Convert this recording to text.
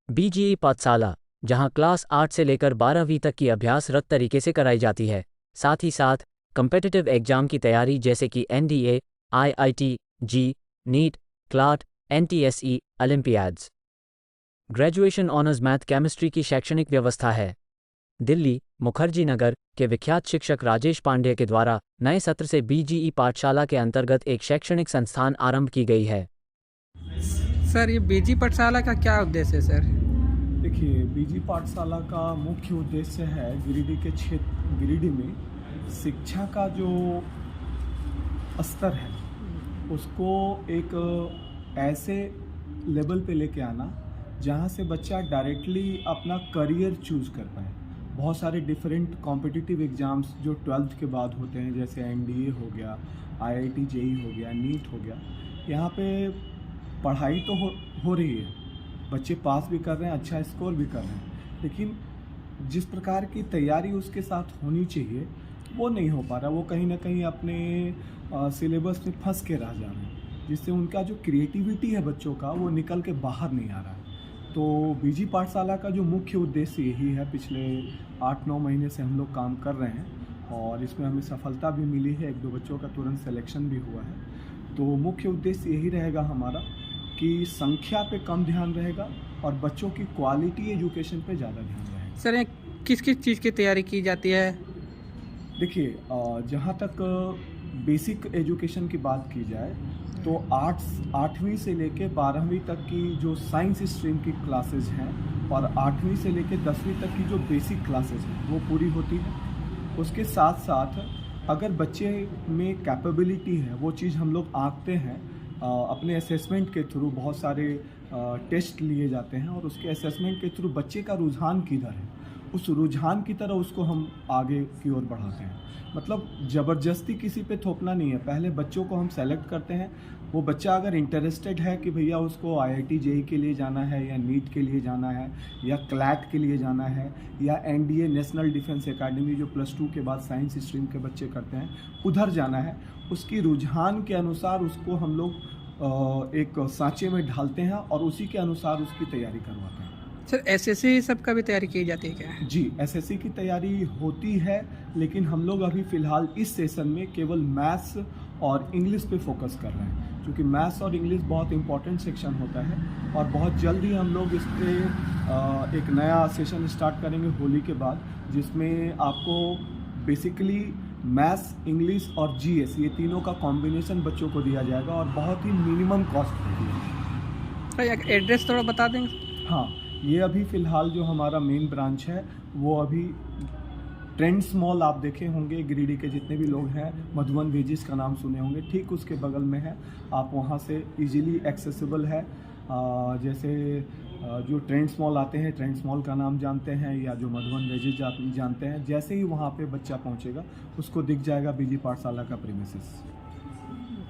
बीजीई पाठशाला, जहां क्लास 8 से लेकर 12वीं तक की अभ्यासरत तरीके से कराई जाती है। साथ ही साथ कम्पिटिटिव एग्जाम की तैयारी जैसे कि NDA, IIT, JEE, NEET, CLAT, NTSE, olympiads. Graduation honours math chemistry की शैक्षणिक व्यवस्था है। दिल्ली, मुखर्जी नगर के विख्यात शिक्षक राजेश पांडे के द्वारा नए सत्र से बीजीई पाठशाला के अंतर्गत एक शैक्षणिक संस्थान आरंभ की गई है। सर, ये बीजी पाठशाला का क्या उद्देश्य है सर? देखिए, बीजी पाठशाला का मुख्य उद्देश्य है गिरिडीह के क्षेत्र गिरिडीह में शिक्षा का जो स्तर है उसको एक ऐसे लेवल पे लेके आना जहाँ से बच्चा डायरेक्टली अपना करियर चूज़ कर पाए। बहुत सारे डिफरेंट कॉम्पिटिटिव एग्ज़ाम्स जो 12th के बाद होते हैं, जैसे एनडीए हो गया, आईआईटी जेई हो गया, नीट हो गया, यहाँ पे पढ़ाई तो हो रही है, बच्चे पास भी कर रहे हैं, अच्छा स्कोर भी कर रहे हैं, लेकिन जिस प्रकार की तैयारी उसके साथ होनी चाहिए वो नहीं हो पा रहा। वो कहीं ना कहीं अपने सिलेबस में फंस के रह जा रहे हैं, जिससे उनका जो क्रिएटिविटी है बच्चों का वो निकल के बाहर नहीं आ रहा है। तो बीजी पाठशाला का जो मुख्य उद्देश्य यही है। पिछले 8-9 महीने से हम लोग काम कर रहे हैं और इसमें हमें सफलता भी मिली है, 1-2 बच्चों का तुरंत सिलेक्शन भी हुआ है। तो मुख्य उद्देश्य यही रहेगा हमारा कि संख्या पे कम ध्यान रहेगा और बच्चों की क्वालिटी एजुकेशन पे ज़्यादा ध्यान रहेगा। सर, ये किस किस चीज़ की तैयारी की जाती है? देखिए, जहाँ तक बेसिक एजुकेशन की बात की जाए तो 8वीं से लेके 12वीं तक की जो साइंस स्ट्रीम की क्लासेस हैं और 8वीं से लेके 10वीं तक की जो बेसिक क्लासेस हैं वो पूरी होती है। उसके साथ साथ अगर बच्चे में कैपेबिलिटी है, वो चीज़ हम लोग आंकते हैं अपने असेसमेंट के थ्रू। बहुत सारे टेस्ट लिए जाते हैं और उसके असेसमेंट के थ्रू बच्चे का रुझान किधर है, उस रुझान की तरह उसको हम आगे की ओर बढ़ाते हैं। मतलब ज़बरदस्ती किसी पे थोपना नहीं है। पहले बच्चों को हम सेलेक्ट करते हैं। वो बच्चा अगर इंटरेस्टेड है कि भैया उसको आईआईटी जेई के लिए जाना है या नीट के लिए जाना है या क्लैट के लिए जाना है या एनडीए नेशनल डिफेंस एकेडमी जो +2 के बाद साइंस स्ट्रीम के बच्चे करते हैं, उधर जाना है, उसकी रुझान के अनुसार उसको हम लोग एक सांचे में ढालते हैं और उसी के अनुसार उसकी तैयारी करवाते हैं। सर, एसएससी सब का भी तैयारी की जाती है क्या? जी, एसएससी की तैयारी होती है, लेकिन हम लोग अभी फ़िलहाल इस सेशन में केवल मैथ्स और इंग्लिश पे फोकस कर रहे हैं, क्योंकि मैथ्स और इंग्लिश बहुत इंपॉर्टेंट सेक्शन होता है और बहुत जल्द ही हम लोग इस पर एक नया सेशन स्टार्ट करेंगे होली के बाद, जिसमें आपको बेसिकली मैथ्स, इंग्लिश और जीएस ये तीनों का कॉम्बिनेशन बच्चों को दिया जाएगा और बहुत ही मिनिमम कॉस्ट होती है। सर, एड्रेस थोड़ा बता देंगे? हाँ, ये अभी फ़िलहाल जो हमारा मेन ब्रांच है वो अभी ट्रेंड्स मॉल आप देखे होंगे, गिरिडीह के जितने भी लोग हैं मधुबन वेजिस का नाम सुने होंगे, ठीक उसके बगल में है। आप वहाँ से इजीली एक्सेसिबल है। जैसे जो ट्रेंड्स मॉल आते हैं, ट्रेंड्स मॉल का नाम जानते हैं या जो मधुबन वेजिस जानते हैं, जैसे ही वहाँ पे बच्चा पहुँचेगा उसको दिख जाएगा बीजी पाठशाला का प्रीमिसेस।